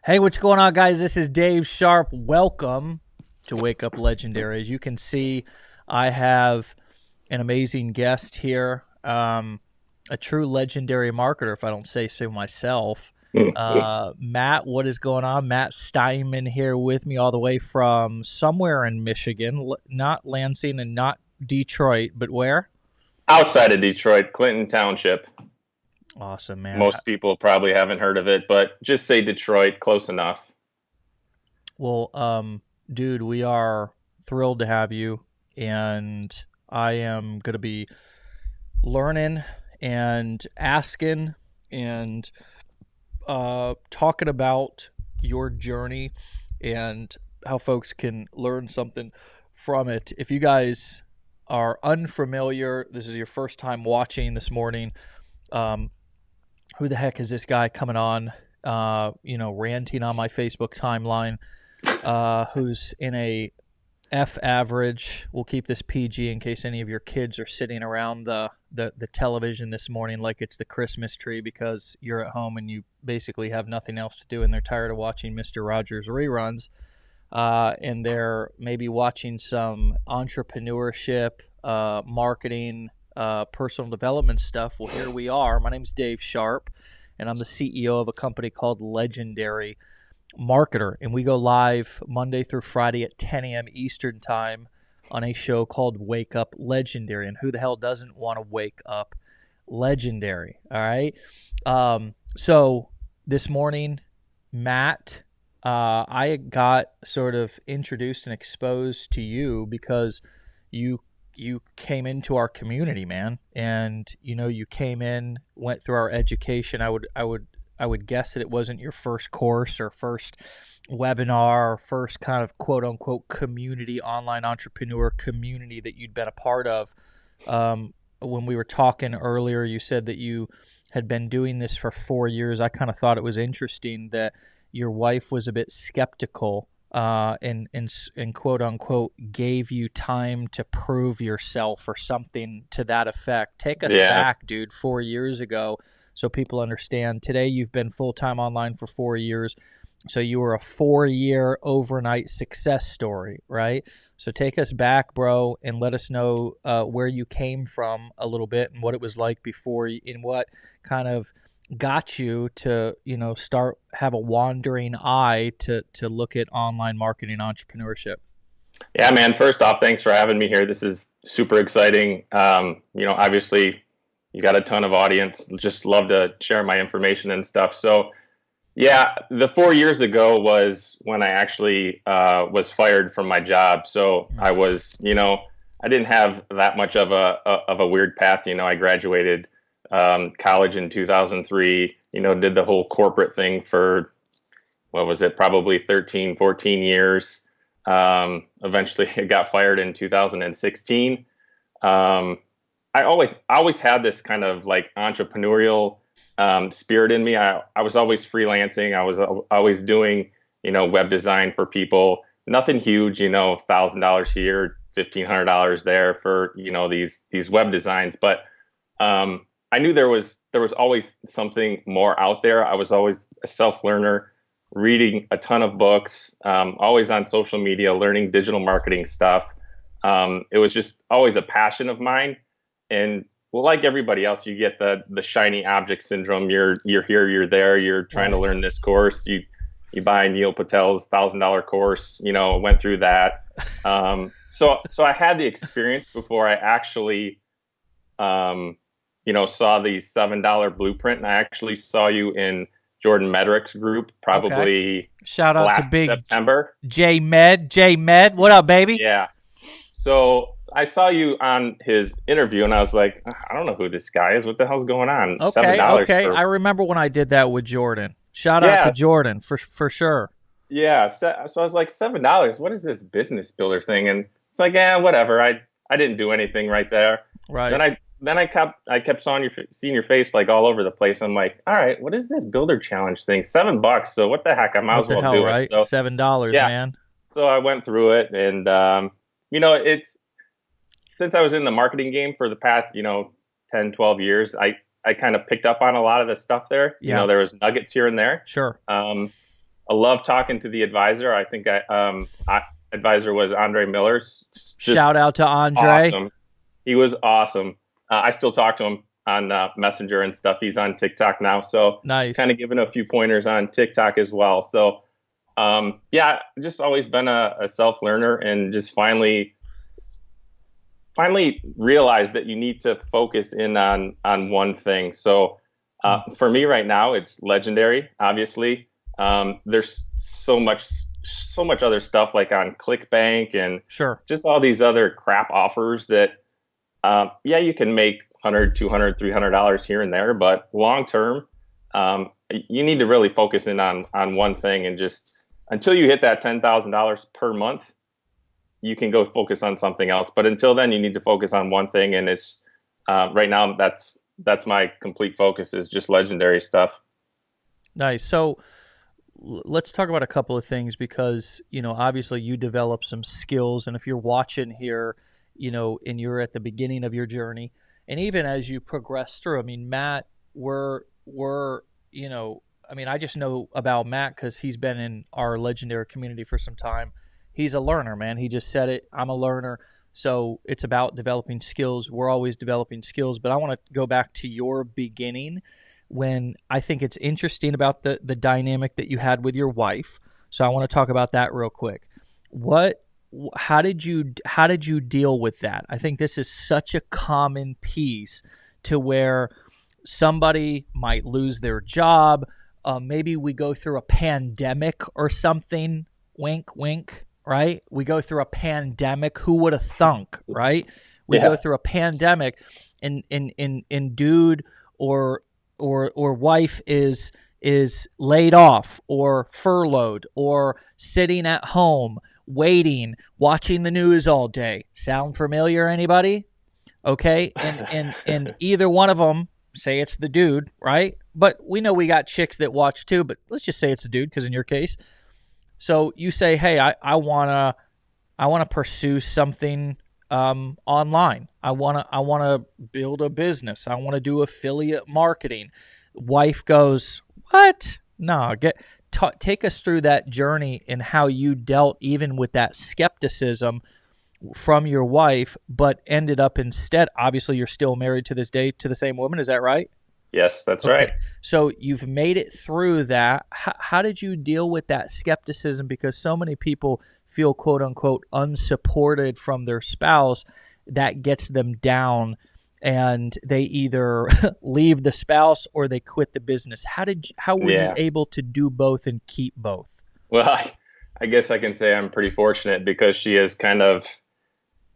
Hey, what's going on, guys? This is Dave Sharpe. Welcome to Wake Up Legendary. As you can see, I have an amazing guest here, a true legendary marketer, if I don't say so myself. Matt, what is going on? Matt Steinman here with me all the way from somewhere in Michigan, not Lansing and not Detroit, but where? Outside of Detroit, Clinton Township. Awesome, man. Most people probably haven't heard of it, but just say Detroit, close enough. Well, dude, we are thrilled to have you, and I am going to be learning and asking and talking about your journey and how folks can learn something from it. If you guys are unfamiliar, this is your first time watching this morning, who the heck is this guy coming on, ranting on my Facebook timeline, who's in a F average. We'll keep this PG in case any of your kids are sitting around the television this morning like it's the Christmas tree because you're at home and you basically have nothing else to do and they're tired of watching Mr. Rogers reruns. And they're maybe watching some entrepreneurship, marketing, personal development stuff. Well, here we are. My name's Dave Sharpe, and I'm the CEO of a company called Legendary Marketer, and we go live Monday through Friday at 10 a.m. Eastern Time on a show called Wake Up Legendary. And who the hell doesn't want to wake up legendary? All right. So this morning, Matt, I got sort of introduced and exposed to you because you came into our community, man, and you came in, went through our education. I would guess that it wasn't your first course or first webinar or first kind of quote unquote community, online entrepreneur community that you'd been a part of. When we were talking earlier, you said that you had been doing this for 4 years. I kind of thought it was interesting that your wife was a bit skeptical and quote unquote gave you time to prove yourself or something to that effect. Take us Yeah. back, dude, 4 years ago so people understand. Today you've been full-time online for 4 years. So you were a 4-year overnight success story, right? So take us back, bro, and let us know where you came from a little bit and what it was like before and what kind of got you to start have a wandering eye to look at online marketing entrepreneurship. Yeah, man. First off, thanks for having me here. This is super exciting. Obviously, you got a ton of audience. Just love to share my information and stuff. So, yeah, the 4 years ago was when I actually was fired from my job. So I was, I didn't have that much of a weird path. I graduated college in 2003, did the whole corporate thing for, what was it, probably 13, 14 years. Eventually I got fired in 2016. I always had this kind of like entrepreneurial spirit in me. I was always freelancing. I was always doing, web design for people. Nothing huge, $1,000 here, $1,500 there for, these web designs. But I knew there was always something more out there. I was always a self-learner, reading a ton of books, always on social media, learning digital marketing stuff. It was just always a passion of mine. And well, like everybody else, you get the shiny object syndrome. You're here, you're there, you're trying to Right. learn this course. You buy Neil Patel's $1,000 course, went through that. So I had the experience before I actually saw the $7 blueprint. And I actually saw you in Jordan Medrick's group Okay. probably Shout out to last Big September. J Med. What up, baby? Yeah. So I saw you on his interview and I was like, I don't know who this guy is. What the hell's going on? Okay, $7 okay. for, I remember when I did that with Jordan. Shout out to yeah, Jordan for sure. yeah. So I was like, $7. What is this business builder thing? And it's like, yeah, whatever. I didn't do anything right there. Right. Then I kept seeing your face like all over the place. I'm like, all right, what is this builder challenge thing? $7. So what the heck? I might What as the well hell, do it. right? So $7, yeah. man. So I went through it, and it's since I was in the marketing game for the past 10, 12 years, I kind of picked up on a lot of the stuff there. Yeah, There was nuggets here and there. sure. I love talking to the advisor. I advisor was Andre Miller's just Shout out to Andre. awesome. He was awesome. I still talk to him on Messenger and stuff. He's on TikTok now, so kind Nice. of giving a few pointers on TikTok as well. So yeah, just always been a self learner, and just finally realized that you need to focus in on one thing. So for me right now, it's legendary. Obviously, there's so much other stuff like on ClickBank and Sure. just all these other crap offers that yeah, you can make 100, 200, $300 here and there, but long term, you need to really focus in on one thing, and just until you hit that $10,000 per month, you can go focus on something else. But until then, you need to focus on one thing, and it's right now that's my complete focus is just legendary stuff. Nice. So let's talk about a couple of things because, obviously you develop some skills. And if you're watching here, and you're at the beginning of your journey, and even as you progress through, I mean, Matt, I just know about Matt because he's been in our legendary community for some time. He's a learner, man. He just said it. I'm a learner. So it's about developing skills. We're always developing skills. But I want to go back to your beginning when I think it's interesting about the dynamic that you had with your wife. So I want to talk about that real quick. How did you deal with that? I think this is such a common piece to where somebody might lose their job. Maybe we go through a pandemic or something. Wink, wink. Right? We go through a pandemic. Who would have thunk? Right? We go Yeah. through a pandemic, and dude or wife is laid off or furloughed or sitting at home waiting, watching the news all day. Sound familiar, anybody? Okay. And either one of them, say it's the dude, right? But we know we got chicks that watch too, but let's just say it's the dude because in your case. So you say, hey, I wanna pursue something online. I wanna build a business. I want to do affiliate marketing. Wife goes, what? No, take us through that journey and how you dealt even with that skepticism from your wife, but ended up instead. Obviously, you're still married to this day to the same woman. Is that right? Yes, that's Okay. right. So you've made it through that. How did you deal with that skepticism? Because so many people feel, quote unquote, unsupported from their spouse. That gets them down and they either leave the spouse or they quit the business. How were you Yeah. able to do both and keep both? Well, I guess I can say I'm pretty fortunate because she has kind of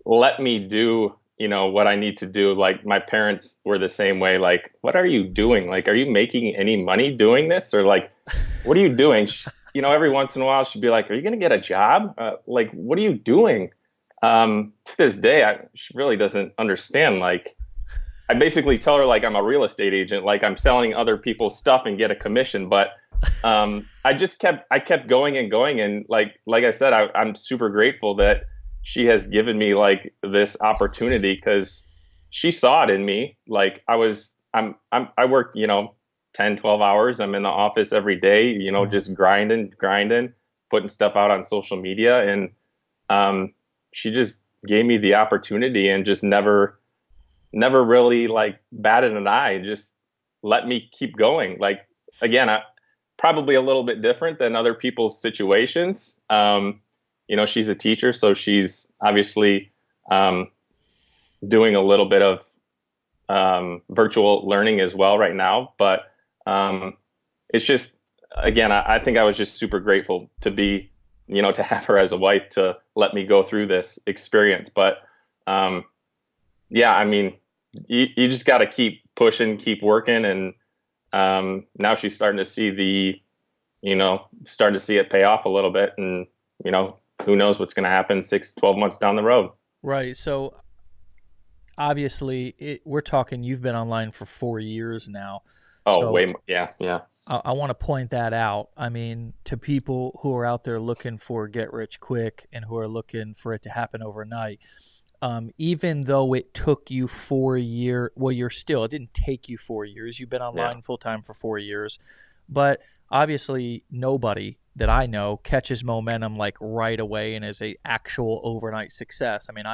let me do, what I need to do. Like my parents were the same way. Like, what are you doing? Like, are you making any money doing this? Or like, what are you doing? Every once in a while she'd be like, are you going to get a job? Like, what are you doing? To this day, she really doesn't understand. Like, I basically tell her like I'm a real estate agent, like I'm selling other people's stuff and get a commission. But I kept going and going, and like I said, I'm super grateful that she has given me like this opportunity because she saw it in me. Like I work 10, 12 hours. I'm in the office every day, just grinding, putting stuff out on social media, and she just gave me the opportunity and just never really like batted an eye, just let me keep going. Like again, probably a little bit different than other people's situations. She's a teacher, so she's obviously doing a little bit of virtual learning as well right now. But it's just, again, I think I was just super grateful to be, to have her as a wife to let me go through this experience. But yeah, I mean, you just got to keep pushing, keep working. And now she's starting to see starting to see it pay off a little bit. And, who knows what's going to happen 6, 12 months down the road. Right. So obviously, we're talking. You've been online for 4 years now. Oh, So way more. Yeah. Yeah. I want to point that out. I mean, to people who are out there looking for get rich quick and who are looking for it to happen overnight, even though it took you 4 years, well, it didn't take you 4 years. You've been Yeah. online full time for 4 years. But obviously nobody that I know catches momentum like right away and is a actual overnight success. I mean,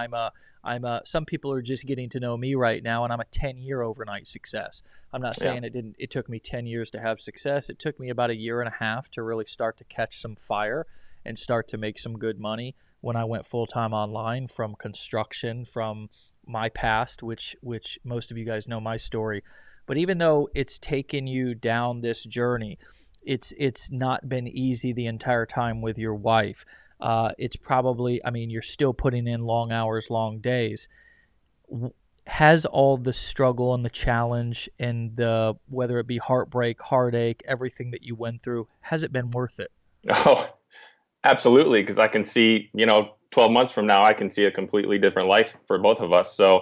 some people are just getting to know me right now, and I'm a 10-year overnight success. I'm not Yeah. saying it took me 10 years to have success. It took me about a year and a half to really start to catch some fire and start to make some good money when I went full-time online from construction, from my past, which most of you guys know my story. But even though it's taken you down this journey, it's not been easy the entire time with your wife. It's probably, I mean, you're still putting in long hours, long days. Has all the struggle and the challenge and the, whether it be heartbreak, heartache, everything that you went through, has it been worth it? Oh, absolutely. Because I can see, 12 months from now, I can see a completely different life for both of us. So,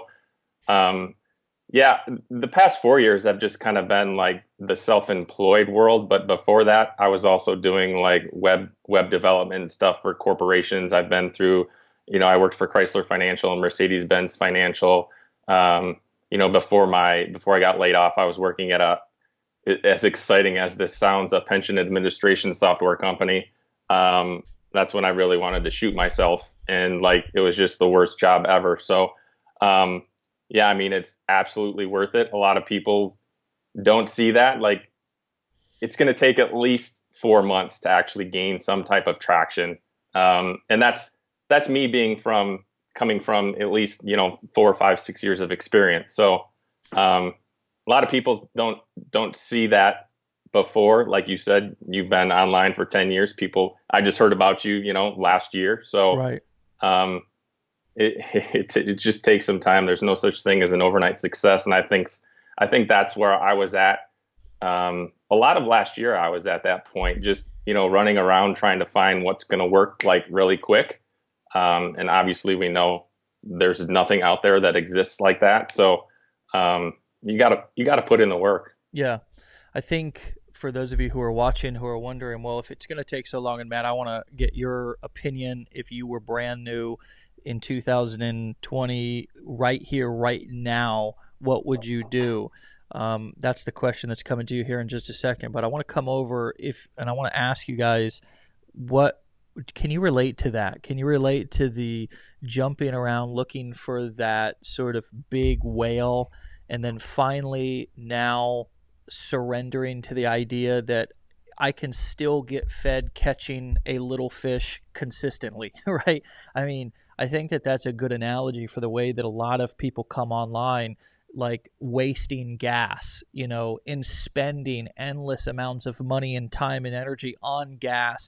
um, yeah, the past 4 years have just kind of been like the self-employed world. But before that, I was also doing like web development and stuff for corporations. I've been through, I worked for Chrysler Financial and Mercedes-Benz Financial. Before I got laid off, I was working at as exciting as this sounds, a pension administration software company. That's when I really wanted to shoot myself, and like it was just the worst job ever. So, yeah, I mean, it's absolutely worth it. A lot of people don't see that. Like, it's going to take at least 4 months to actually gain some type of traction, and that's me coming from at least 4, 5, 6 years of experience. So, a lot of people don't see that before. Like you said, you've been online for 10 years. I just heard about you, last year. So, Right. um, it just takes some time. There's no such thing as an overnight success. And I think that's where I was at. A lot of last year, I was at that point, just, running around trying to find what's going to work like really quick. And obviously we know there's nothing out there that exists like that. So, you gotta put in the work. Yeah. I think for those of you who are watching who are wondering, well, if it's going to take so long, and Matt, I want to get your opinion. If you were brand new in 2020, right here, right now, what would you do? That's the question that's coming to you here in just a second. But I want to come over and I want to ask you guys, what can you relate to that? Can you relate to the jumping around looking for that sort of big whale, and then finally now surrendering to the idea that I can still get fed catching a little fish consistently, right? I mean, I think that that's a good analogy for the way that a lot of people come online, like wasting gas, in spending endless amounts of money and time and energy on gas,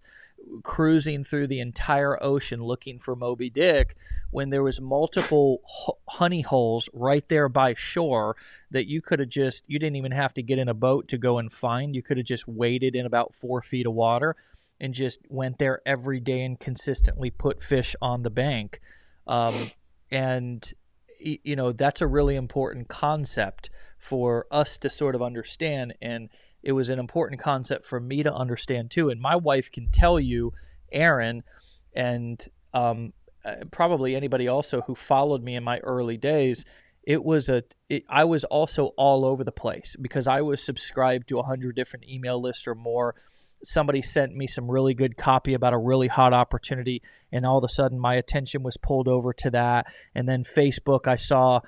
cruising through the entire ocean looking for Moby Dick, when there was multiple honey holes right there by shore that you didn't even have to get in a boat to go and find. You could have just waded in about 4 feet of water and just went there every day and consistently put fish on the bank. And that's a really important concept for us to sort of understand. And it was an important concept for me to understand too. And my wife can tell you, Aaron, and probably anybody also who followed me in my early days, I was also all over the place because I was subscribed to 100 different email lists or more. Somebody sent me some really good copy about a really hot opportunity, and all of a sudden my attention was pulled over to that. And then Facebook, I saw,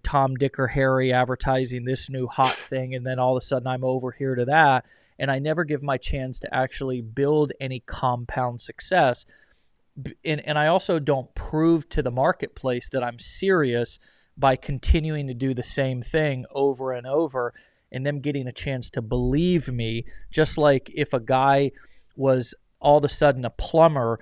Tom, Dick, or Harry advertising this new hot thing, and then all of a sudden I'm over here to that. And I never give my chance to actually build any compound success. And I also don't prove to the marketplace that I'm serious by continuing to do the same thing over and over, and them getting a chance to believe me. Just like if a guy was all of a sudden a plumber,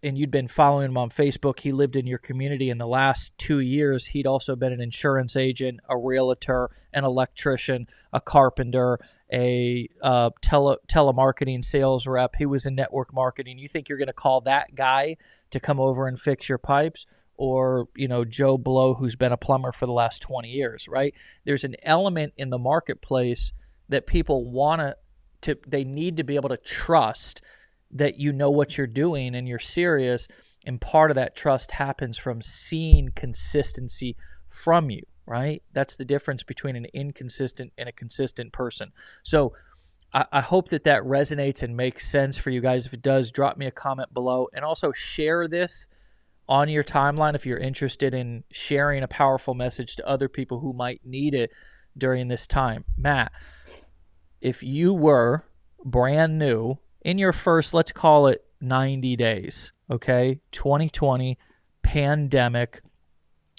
and you'd been following him on Facebook, he lived in your community. In the last 2 years, he'd also been an insurance agent, a realtor, an electrician, a carpenter, a telemarketing sales rep. He was in network marketing. You think you're going to call that guy to come over and fix your pipes? Or, Joe Blow, who's been a plumber for the last 20 years, right? There's an element in the marketplace that people they need to be able to trust that you know what you're doing and you're serious. And part of that trust happens from seeing consistency from you, right? That's the difference between an inconsistent and a consistent person. So I hope that resonates and makes sense for you guys. If it does, drop me a comment below, and also share this on your timeline if you're interested in sharing a powerful message to other people who might need it during this time. Matt, if you were brand new in your first, let's call it 90 days, okay? 2020, pandemic,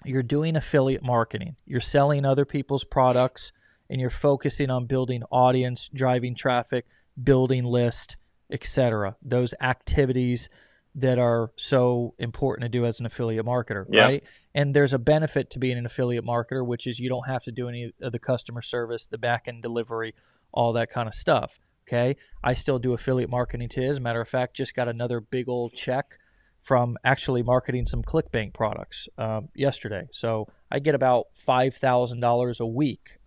you're doing affiliate marketing. You're selling other people's products, and you're focusing on building audience, driving traffic, building list, etc. Those activities that are so important to do as an affiliate marketer, right? And there's a benefit to being an affiliate marketer, which is you don't have to do any of the customer service, the back-end delivery, all that kind of stuff, okay? I still do affiliate marketing today. As a matter of fact, just got another big old check from actually marketing some ClickBank products yesterday. So I get about $5,000 a week.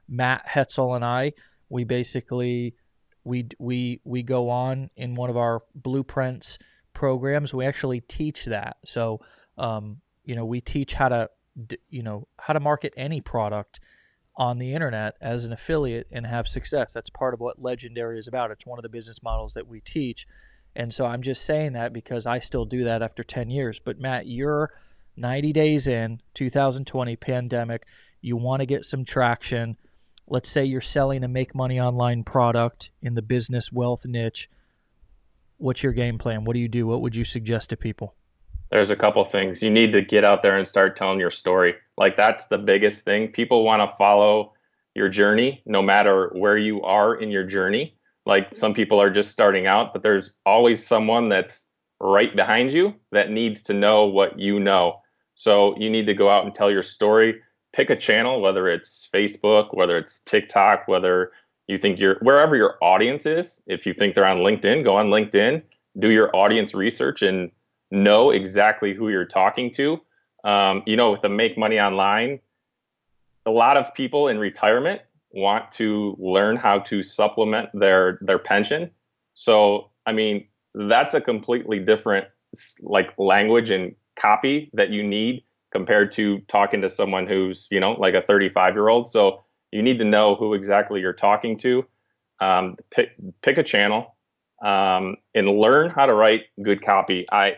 Matt Hetzel and I, we basically, we go on in one of our blueprints programs. We actually teach that. So, we teach how to market any product on the internet as an affiliate and have success. That's part of what Legendary is about. It's one of the business models that we teach. And so I'm just saying that because I still do that after 10 years. But Matt, you're 90 days in, 2020 pandemic. You want to get some traction. Let's say you're selling a make money online product in the business wealth niche. What's your game plan? What do you do? What would you suggest to people? There's a couple things. You need to get out there and start telling your story. Like, that's the biggest thing. People want to follow your journey no matter where you are in your journey. Like, some people are just starting out, but there's always someone that's right behind you that needs to know what you know. So you need to go out and tell your story. Pick a channel, whether it's Facebook, whether it's TikTok, whether you think wherever your audience is. If you think they're on LinkedIn, go on LinkedIn, do your audience research and know exactly who you're talking to. With the make money online, a lot of people in retirement want to learn how to supplement their pension. So, that's a completely different language and copy that you need compared to talking to someone who's, like a 35-year-old. So you need to know who exactly you're talking to. Pick a channel and learn how to write good copy. I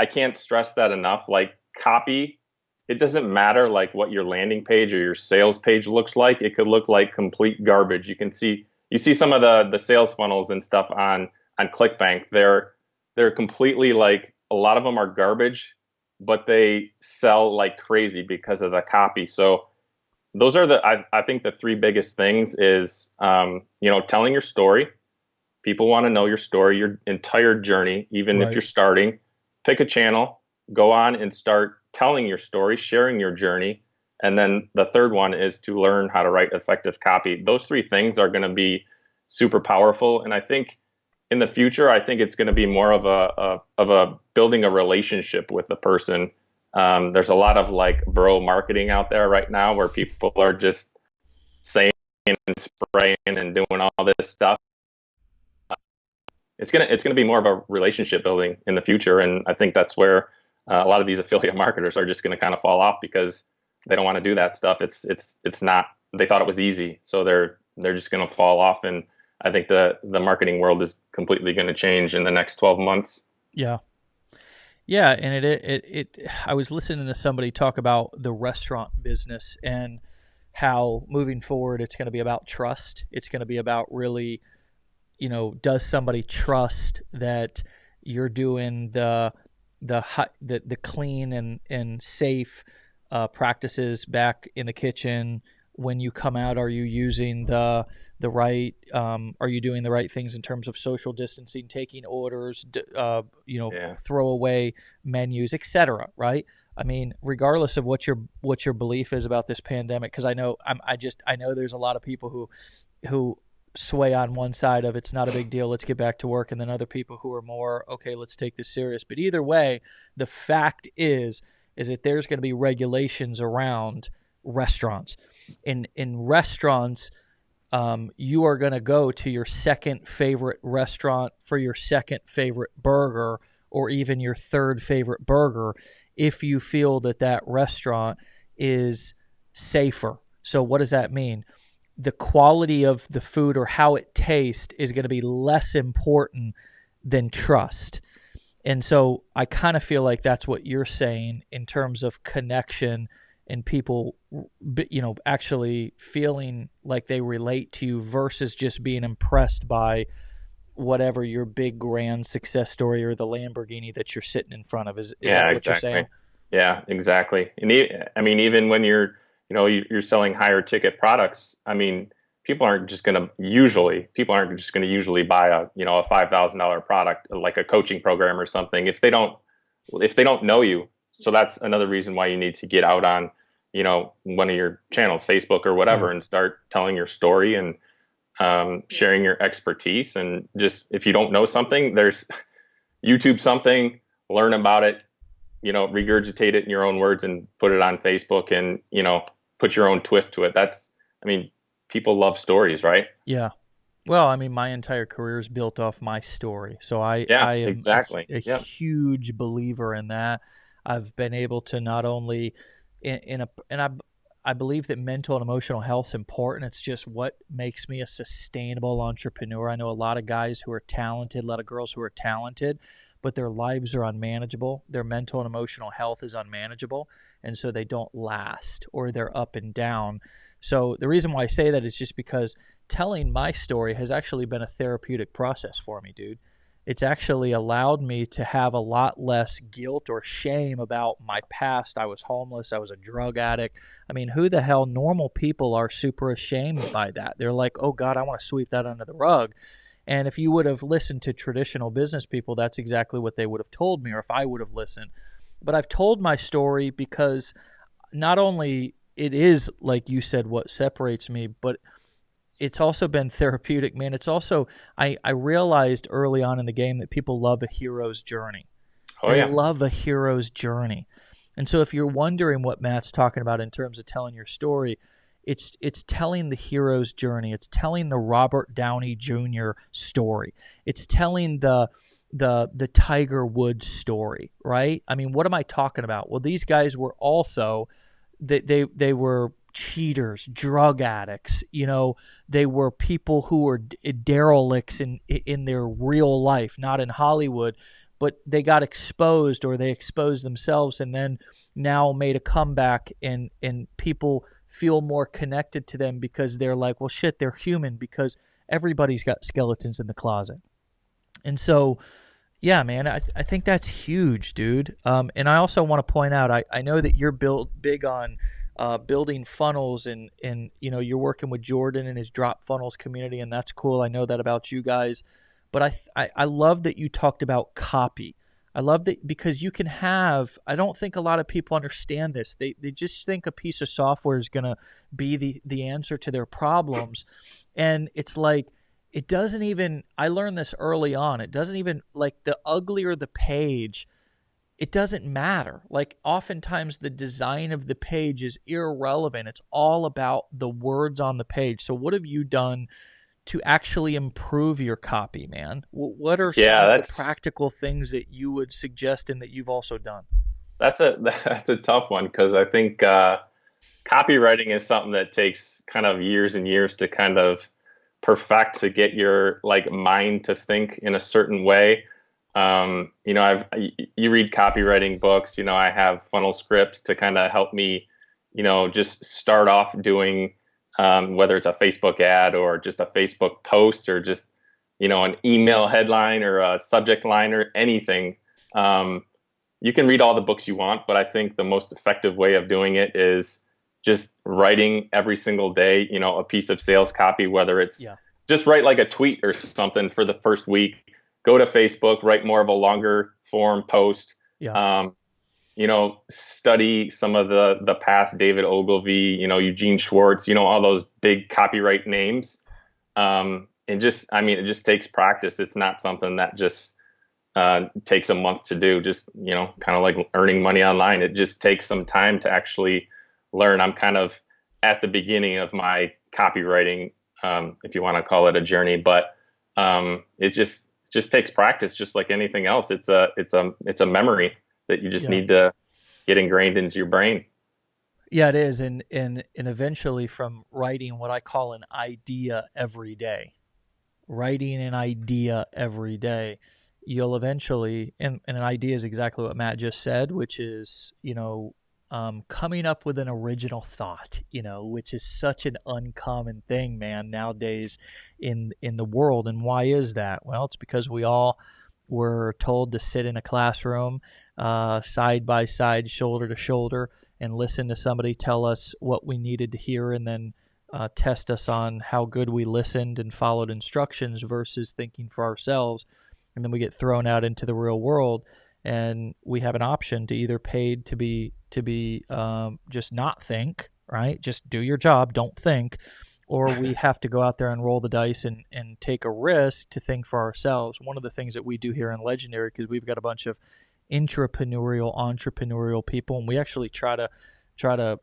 can't stress that enough. Like, copy, it doesn't matter what your landing page or your sales page looks like. It could look like complete garbage. You see some of the sales funnels and stuff on ClickBank. They're completely a lot of them are garbage, but they sell like crazy because of the copy. So those are I think the three biggest things is, telling your story. People want to know your story, your entire journey, even if you're starting. Pick a channel, go on and start telling your story, sharing your journey. And then the third one is to learn how to write effective copy. Those three things are going to be super powerful. And I think in the future, I think it's going to be more of a building a relationship with the person. There's a lot of bro marketing out there right now where people are just saying and spraying and doing all this stuff. It's gonna be more of a relationship building in the future, and I think that's where a lot of these affiliate marketers are just going to kind of fall off because they don't want to do that stuff. It's not. They thought it was easy, so they're just going to fall off. And I think the marketing world is completely going to change in the next 12 months. Yeah. Yeah, and it I was listening to somebody talk about the restaurant business and how moving forward it's going to be about trust. It's going to be about really, does somebody trust that you're doing the clean and safe practices back in the kitchen? When you come out, are you using the right? Are you doing the right things in terms of social distancing, taking orders, throw away menus, etc. Right? Regardless of what your belief is about this pandemic, because I know there's a lot of people who sway on one side of it's not a big deal, let's get back to work, and then other people who are more okay, let's take this serious. But either way, the fact is that there's going to be regulations around restaurants. In restaurants, you are going to go to your second favorite restaurant for your second favorite burger, or even your third favorite burger, if you feel that restaurant is safer. So what does that mean? the quality of the food or how it tastes is going to be less important than trust. And so I kind of feel like that's what you're saying in terms of connection and people, actually feeling like they relate to you versus just being impressed by whatever your big grand success story or the Lamborghini that you're sitting in front of. Is Yeah, that what you're saying? exactly. Yeah, exactly. And I mean, even when you're selling higher ticket products, I mean, people aren't just going to usually buy a $5,000 product like a coaching program or something if they don't know you. So that's another reason why you need to get out on, one of your channels, Facebook or whatever, Right. and start telling your story and sharing your expertise. And just if you don't know something, there's YouTube something, learn about it, regurgitate it in your own words and put it on Facebook and, put your own twist to it. I mean, people love stories, right? Yeah. Well, I mean, my entire career is built off my story. So Yeah, I am exactly. a Yep. huge believer in that. I've been able to not only and I believe that mental and emotional health is important. It's just what makes me a sustainable entrepreneur. I know a lot of guys who are talented, a lot of girls who are talented, but their lives are unmanageable. Their mental and emotional health is unmanageable, and so they don't last or they're up and down. So the reason why I say that is just because telling my story has actually been a therapeutic process for me, dude. It's actually allowed me to have a lot less guilt or shame about my past. I was homeless. I was a drug addict. I mean, who the hell, normal people are super ashamed by that. They're like, oh God, I want to sweep that under the rug. And if you would have listened to traditional business people, that's exactly what they would have told me, or if I would have listened. But I've told my story because not only it is, like you said, what separates me, but it's also been therapeutic, man. It's also, I realized early on in the game that people love a hero's journey. Oh They yeah. love a hero's journey. And so if you're wondering what Matt's talking about in terms of telling your story, it's telling the hero's journey. It's telling the Robert Downey Jr. story. It's telling the Tiger Woods story, right? I mean, what am I talking about? Well, these guys were also they were cheaters, drug addicts. They were people who were derelicts in their real life, not in Hollywood, but they got exposed or they exposed themselves and then now made a comeback and people feel more connected to them because they're like, well, shit, they're human because everybody's got skeletons in the closet. And so, yeah, man, I think that's huge, dude. And I also want to point out, I know that you're built big on building funnels and you're working with Jordan and his drop funnels community, and that's cool. I know that about you guys. But I love that you talked about copy. I love that because you can have, I don't think a lot of people understand this. They just think a piece of software is going to be the answer to their problems. And it's like, it doesn't even, I learned this early on. It doesn't even, like, the uglier the page, it doesn't matter. Like, oftentimes the design of the page is irrelevant. It's all about the words on the page. So what have you done to actually improve your copy, man? What are some Yeah, of the practical things that you would suggest and that you've also done? that's a that's a tough one because I think copywriting is something that takes kind of years and years to kind of perfect, to get your like mind to think in a certain way. You read copywriting books. I have funnel scripts to kind of help me, just start off doing, whether it's a Facebook ad or just a Facebook post or just, an email headline or a subject line or anything. You can read all the books you want, but I think the most effective way of doing it is just writing every single day, a piece of sales copy, whether it's Yeah. just write like a tweet or something for the first week, go to Facebook, write more of a longer form post, Yeah. um, study some of the past David Ogilvy, Eugene Schwartz, all those big copyright names. And just, I mean, it just takes practice. It's not something that just takes a month to do, just, kind of like earning money online. It just takes some time to actually learn. I'm kind of at the beginning of my copywriting, if you want to call it a journey, but it just takes practice, just like anything else. It's a memory that you just Yeah. need to get ingrained into your brain. Yeah, it is, and eventually from writing what I call an idea every day, writing an idea every day, you'll eventually, and an idea is exactly what Matt just said, which is, coming up with an original thought, which is such an uncommon thing, man, nowadays in the world. And why is that? Well, it's because we all were told to sit in a classroom, side by side, shoulder to shoulder, and listen to somebody tell us what we needed to hear, and then test us on how good we listened and followed instructions versus thinking for ourselves. And then we get thrown out into the real world, and we have an option to either paid to be just not think, right? Just do your job, don't think, or we have to go out there and roll the dice and take a risk to think for ourselves. One of the things that we do here in Legendary, because we've got a bunch of entrepreneurial people, and we actually try to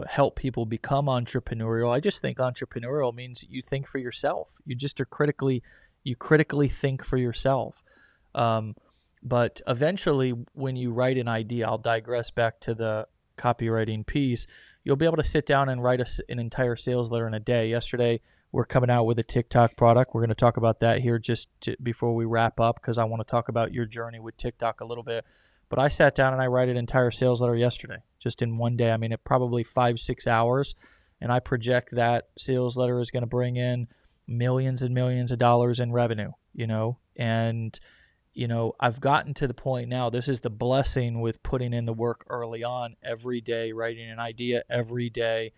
help people become entrepreneurial. I just think entrepreneurial means you think for yourself. You just are critically think for yourself. But eventually, when you write an idea, I'll digress back to the copywriting piece. You'll be able to sit down and write an entire sales letter in a day. Yesterday, we're coming out with a TikTok product. We're going to talk about that here before we wrap up, because I want to talk about your journey with TikTok a little bit. But I sat down and I write an entire sales letter yesterday, just in one day. I mean, it probably 5-6 hours, and I project that sales letter is going to bring in millions and millions of dollars in revenue, and I've gotten to the point now. This is the blessing with putting in the work early on, every day, writing an idea every day,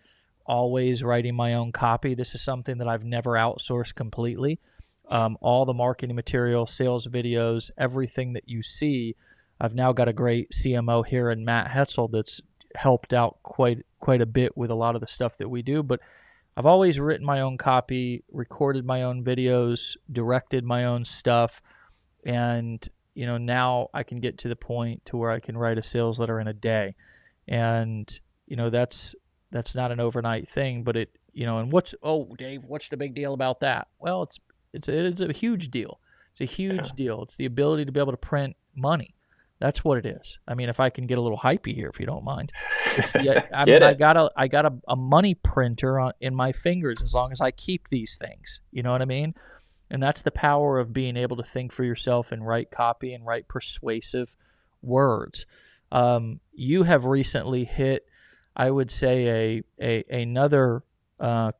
always writing my own copy. This is something that I've never outsourced completely. All the marketing material, sales videos, everything that you see, I've now got a great CMO here in Matt Hetzel that's helped out quite a bit with a lot of the stuff that we do. But I've always written my own copy, recorded my own videos, directed my own stuff. And, now I can get to the point to where I can write a sales letter in a day. And, that's not an overnight thing, but and Dave, what's the big deal about that? Well, it is a huge deal. It's a huge deal. It's the ability to be able to print money. That's what it is. I mean, if I can get a little hypey here, if you don't mind. I got a money printer in my fingers as long as I keep these things. You know what I mean? And that's the power of being able to think for yourself and write copy and write persuasive words. You have recently hit, I would say, another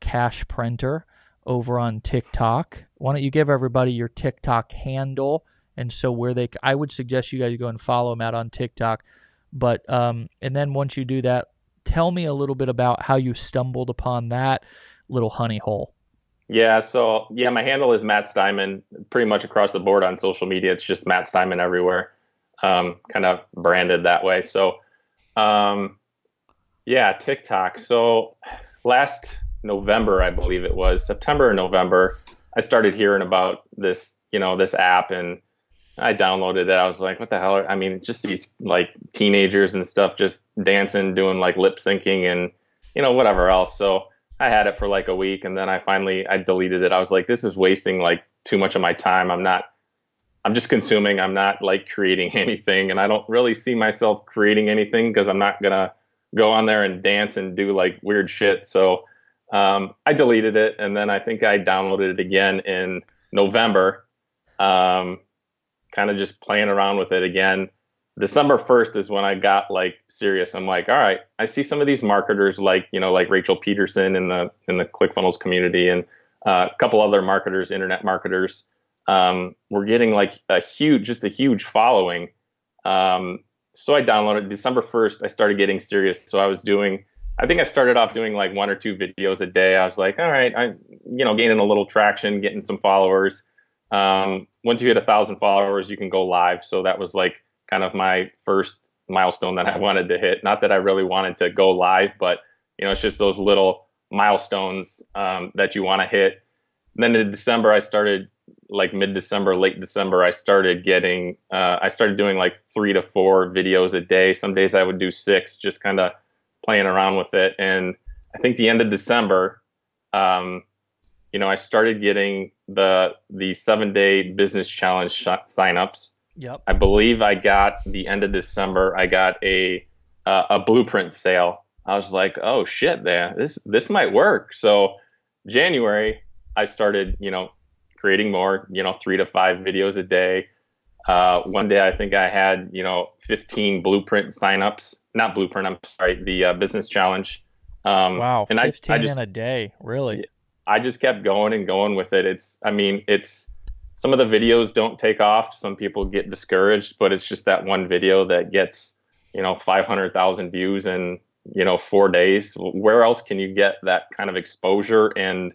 cash printer over on TikTok. Why don't you give everybody your TikTok handle, and so I would suggest you guys go and follow Matt on TikTok. But and then once you do that, tell me a little bit about how you stumbled upon that little honey hole. Yeah, so my handle is Matt Steinman. Pretty much across the board on social media, it's just Matt Steinman everywhere, kind of branded that way. So, TikTok. So last November, I believe it was September or November, I started hearing about this, this app, and I downloaded it. I was like, what the hell? I mean, just these like teenagers and stuff, just dancing, doing like lip syncing and, whatever else. So I had it for like a week, and then I deleted it. I was like, this is wasting like too much of my time. I'm just consuming. I'm not like creating anything, and I don't really see myself creating anything because I'm not going to go on there and dance and do like weird shit. So I deleted it, and then I think I downloaded it again in November, kind of just playing around with it again. December 1st is when I got like serious. I'm like, all right, I see some of these marketers like Rachel Peterson in the ClickFunnels community, and a couple other marketers, internet marketers. We're getting like a huge following. So I downloaded December 1st. I started getting serious. So I think I started off doing like 1 or 2 videos a day. I was like, all right, I'm gaining a little traction, getting some followers. Once you hit 1,000 followers, you can go live. So that was like kind of my first milestone that I wanted to hit. Not that I really wanted to go live, but it's just those little milestones that you want to hit. And then in December, I started like mid-December, late December, I started doing like 3 to 4 videos a day. Some days I would do 6, just kind of playing around with it. And I think the end of December, I started getting the 7-day business challenge signups. Yep. I believe I got the end of December. I got a blueprint sale I was like, oh shit, there, this might work. So January, I started, creating more, 3 to 5 videos a day. One day, I think I had, 15 blueprint signups, not blueprint, I'm sorry, the business challenge. Wow, And I 15 in just, a day, really? I just kept going and going with it. I mean, some of the videos don't take off. Some people get discouraged, but it's just that one video that gets, 500,000 views in, 4 days. Where else can you get that kind of exposure? And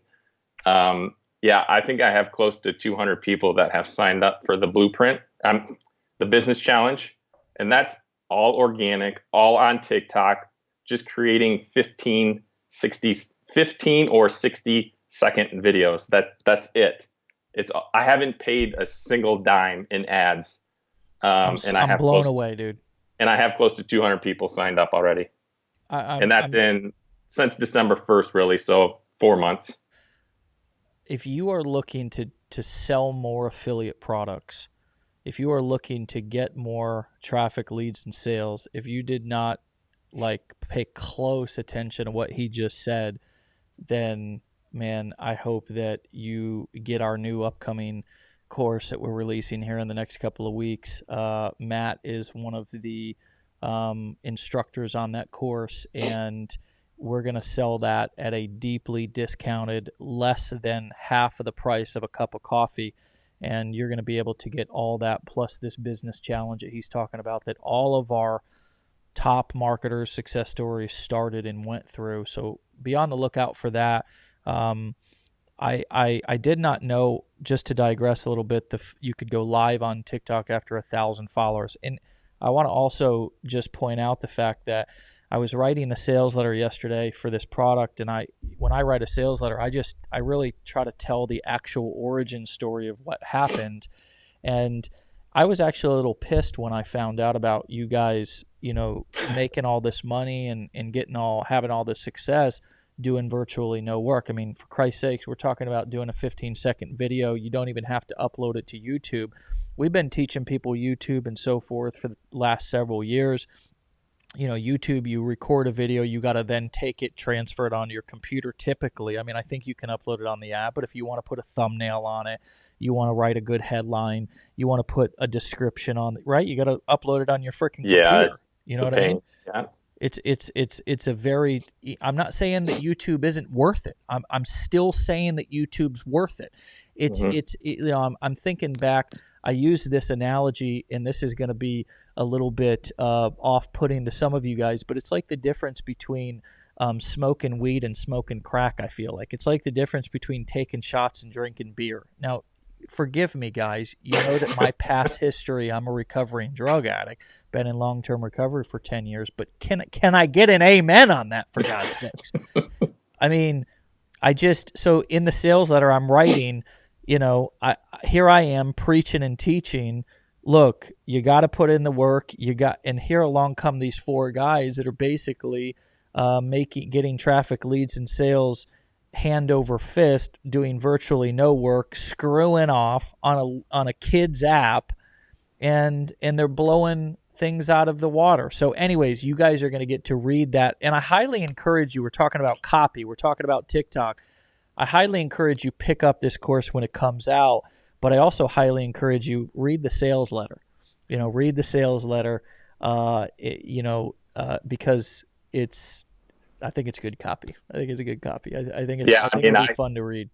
yeah, I think I have close to 200 people that have signed up for the blueprint, the business challenge. And that's all organic, all on TikTok, just creating 15 or 60-second videos. That's it. I haven't paid a single dime in ads. And I'm blown away, dude. I have close to 200 people signed up already. And that's I'm in since December 1st, really. So 4 months. if you are looking to sell more affiliate products, if you are looking to get more traffic, leads, and sales, if you did not like pay close attention to what he just said, then man, I hope that you get our new upcoming course that we're releasing here in the next couple of weeks. Matt is one of the instructors on that course, and we're going to sell that at a deeply discounted, less than half of the price of a cup of coffee. And you're going to be able to get all that plus this business challenge that he's talking about, that all of our top marketers' success stories started and went through. So be on the lookout for that. I did not know, just to digress a little bit, you could go live on TikTok after 1,000 followers. And I want to also just point out the fact that I was writing the sales letter yesterday for this product, and when I write a sales letter, I really try to tell the actual origin story of what happened. And I was actually a little pissed when I found out about you guys, making all this money and having all this success doing virtually no work. I mean, for Christ's sakes, we're talking about doing a 15-second video. You don't even have to upload it to YouTube. We've been teaching people YouTube and so forth for the last several years. YouTube, you record a video, you got to then take it, transfer it onto your computer typically. I mean, I think you can upload it on the app, but if you want to put a thumbnail on it, you want to write a good headline, you want to put a description on it, right? You got to upload it on your freaking computer. Yeah, You know what I mean? Yeah. It's a very, I'm not saying that YouTube isn't worth it. I'm still saying that YouTube's worth it. I'm thinking back, I use this analogy, and this is going to be a little bit off-putting to some of you guys, but it's like the difference between smoking weed and smoking crack, I feel like. It's like the difference between taking shots and drinking beer. Now, forgive me, guys. You know that my past history, I'm a recovering drug addict, been in long-term recovery for 10 years, but can I get an amen on that, for God's sakes? I mean, so in the sales letter I'm writing, here I am preaching and teaching, look, you got to put in the work, and here along come these 4 guys that are basically getting traffic, leads, and sales hand over fist, doing virtually no work, screwing off on a kid's app, and they're blowing things out of the water. So anyways, you guys are going to get to read that, and I highly encourage you. We're talking about copy, we're talking about TikTok. I highly encourage you pick up this course when it comes out, but I also highly encourage you read the sales letter. Read the sales letter, because I think it's good copy. I think it's a good copy. I think it'll be fun to read.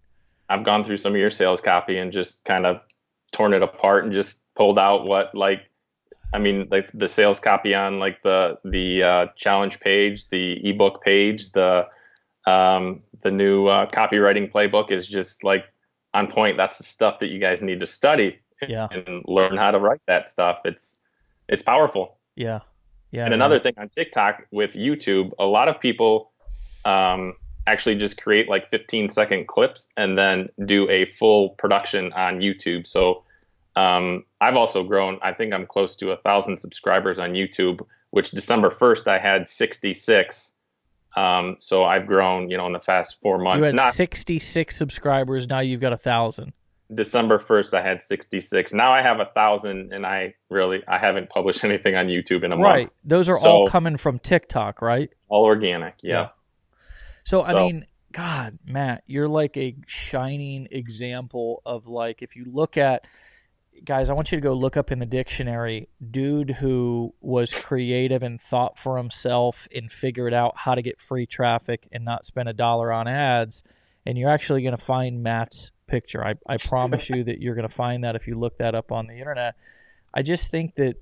I've gone through some of your sales copy and just kind of torn it apart and just pulled out like the sales copy on like the challenge page, the ebook page, the new copywriting playbook is just like on point. That's the stuff that you guys need to study and learn how to write that stuff. It's powerful. Yeah. And another thing on TikTok with YouTube, a lot of people actually just create like 15-second clips and then do a full production on YouTube. So I've also grown. I think I'm close to 1,000 subscribers on YouTube, which December 1st I had 66. So I've grown, in the past 4 months. You had 66 subscribers. Now you've got 1,000. December 1st, I had 66. Now I have 1,000, and I haven't published anything on YouTube in a month. Right. Those are all So coming from TikTok, right? all organic. Yeah. Yeah. So, I So mean, God, Matt, you're like a shining example of like, if you look at, guys, I want you to go look up in the dictionary, dude who was creative and thought for himself and figured out how to get free traffic and not spend a dollar on ads. And you're actually going to find Matt's picture. I promise you that you're going to find that if you look that up on the internet. I just think that,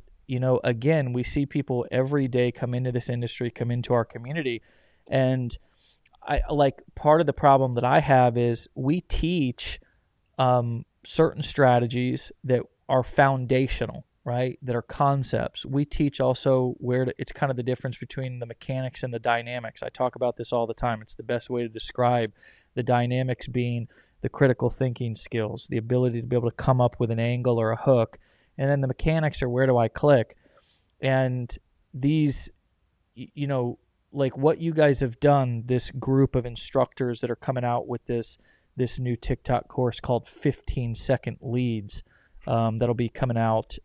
again, we see people every day come into this industry, come into our community. And I like part of the problem that I have is we teach certain strategies that are foundational, right? That are concepts. We teach also it's kind of the difference between the mechanics and the dynamics. I talk about this all the time. It's the best way to describe the dynamics being the critical thinking skills, the ability to be able to come up with an angle or a hook. And then the mechanics are where do I click? And these, like what you guys have done, this group of instructors that are coming out with this new TikTok course called 15-second leads, that'll be coming out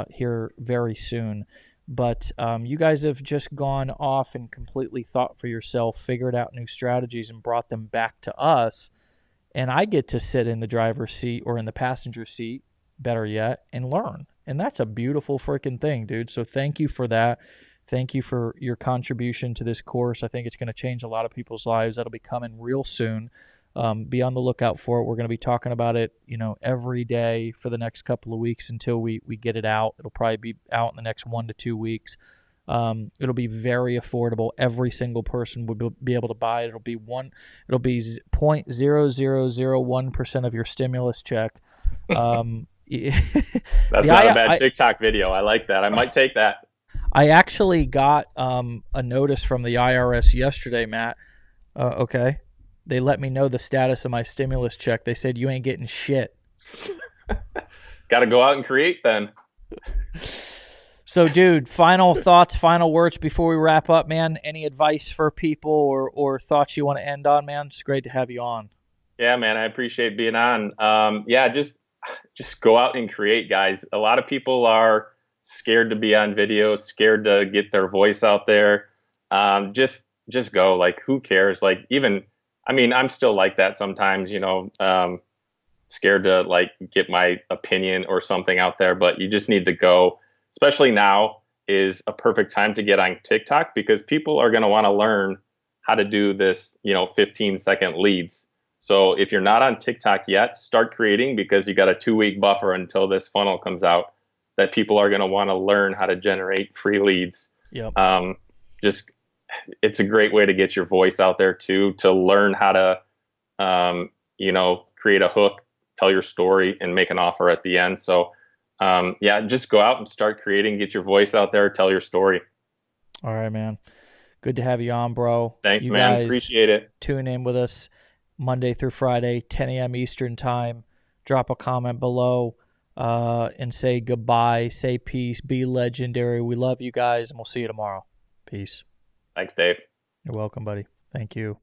here very soon. But you guys have just gone off and completely thought for yourself, figured out new strategies, and brought them back to us. And I get to sit in the driver's seat or in the passenger seat, better yet, and learn. And that's a beautiful freaking thing, dude. So thank you for that. Thank you for your contribution to this course. I think it's going to change a lot of people's lives. That'll be coming real soon. Be on the lookout for it. We're going to be talking about it, every day for the next couple of weeks until we get it out. It'll probably be out in the next 1 to 2 weeks. It'll be very affordable. Every single person will be able to buy it. It'll be 0.0001% of your stimulus check. that's not a bad TikTok video. I like that. I might take that. I actually got a notice from the IRS yesterday, Matt. Okay. They let me know the status of my stimulus check. They said, you ain't getting shit. Got to go out and create then. So, dude, final thoughts, final words before we wrap up, man. Any advice for people or thoughts you want to end on, man? It's great to have you on. Yeah, man, I appreciate being on. Yeah, just go out and create, guys. A lot of people are scared to be on video, scared to get their voice out there. Just go. Like, who cares? Like, I'm still like that sometimes, scared to like get my opinion or something out there, but you just need to go. Especially now is a perfect time to get on TikTok because people are going to want to learn how to do this, 15-second leads. So if you're not on TikTok yet, start creating because you got a 2-week buffer until this funnel comes out that people are going to want to learn how to generate free leads. Yep. It's a great way to get your voice out there too, to learn how to, create a hook, tell your story and make an offer at the end. So, just go out and start creating, get your voice out there, tell your story. All right, man. Good to have you on, bro. Thanks, man. Appreciate it. Tune in with us Monday through Friday, 10 a.m. Eastern time. Drop a comment below and say goodbye, say peace, be legendary. We love you guys, and we'll see you tomorrow. Peace. Thanks, Dave. You're welcome, buddy. Thank you.